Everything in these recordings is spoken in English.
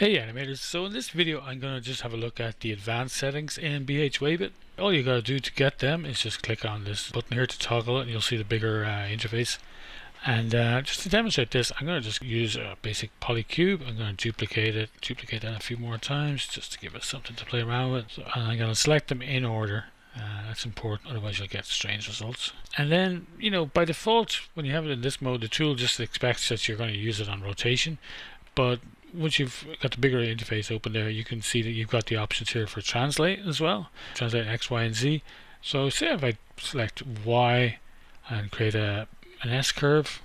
Hey animators, so in this video I'm going to just have a look at the advanced settings in waveIt. All you got to do to get them is just click on this button here to toggle it and you'll see the bigger interface. And just to demonstrate this, I'm going to just use a basic polycube. I'm going to duplicate that a few more times just to give us something to play around with. So, and I'm going to select them in order. That's important, otherwise you'll get strange results. And then, by default, when you have it in this mode, the tool just expects that you're going to use it on rotation. But once you've got the bigger interface open there, you can see that you've got the options here for translate as well. Translate X, Y, and Z. So say if I select Y and create an S curve,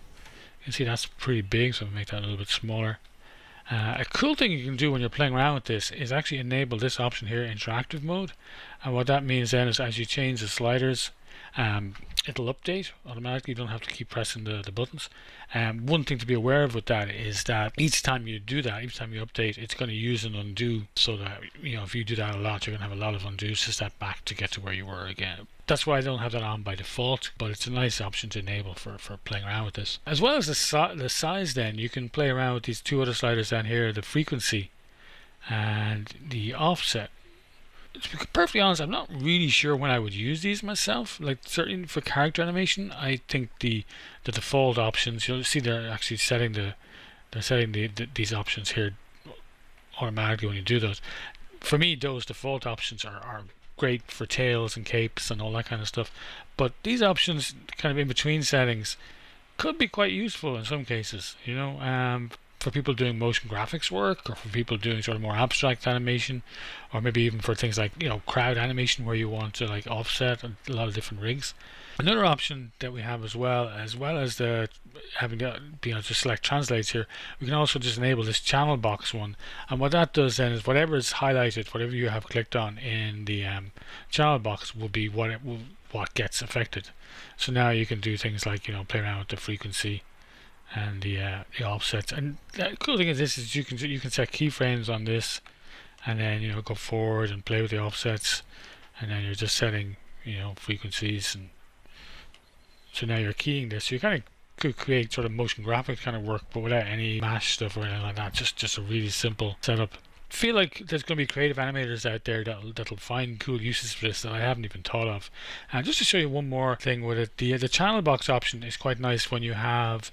you can see that's pretty big, so I'll make that a little bit smaller. A cool thing you can do when you're playing around with this is actually enable this option here, interactive mode. And what that means then is as you change the sliders, it'll update automatically. You don't have to keep pressing the buttons. One thing to be aware of with that is that each time you do that, each time you update, it's going to use an undo, so that if you do that a lot, you're going to have a lot of undos to step back to get to where you were again. That's why I don't have that on by default, but it's a nice option to enable for playing around with this. As well as the size, then you can play around with these two other sliders down here, the frequency and the offset. To be perfectly honest, I'm not really sure when I would use these myself. Like certainly for character animation, I think the default options, you'll see they're actually setting these options here automatically when you do those. For me, those default options are great for tails and capes and all that kind of stuff. But these options, kind of in between settings, could be quite useful in some cases. For people doing motion graphics work, or for people doing sort of more abstract animation, or maybe even for things like crowd animation where you want to like offset a lot of different rigs. Another option that we have as well as the being able to select translates here, we can also just enable this channel box one. And what that does then is whatever is highlighted, whatever you have clicked on in the channel box will be what gets affected. So now you can do things like play around with the frequency and the offsets. And the cool thing is this is you can set keyframes on this, and then go forward and play with the offsets, and then you're just setting frequencies, and so now you're keying this. So you kind of could create sort of motion graphic kind of work, but without any mesh stuff or anything like that. Just a really simple setup. Feel like there's going to be creative animators out there that'll find cool uses for this that I haven't even thought of. And just to show you one more thing with it, the channel box option is quite nice when you have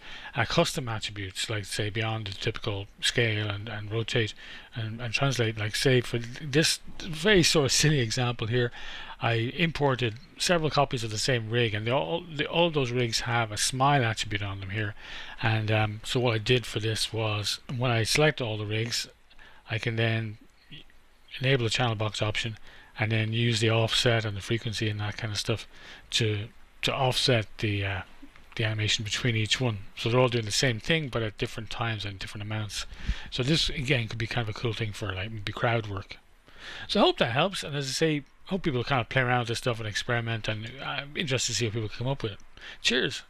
custom attributes, like say beyond the typical scale and rotate and translate. Like say for this very sort of silly example here, I imported several copies of the same rig, and all those rigs have a smile attribute on them here. And so what I did for this was, when I select all the rigs, I can then enable the channel box option and then use the offset and the frequency and that kind of stuff to offset the animation between each one. So they're all doing the same thing but at different times and different amounts. So this again could be kind of a cool thing for like maybe crowd work. So I hope that helps, and as I say, I hope people kind of play around with this stuff and experiment, and I'm interested to see what people come up with. Cheers!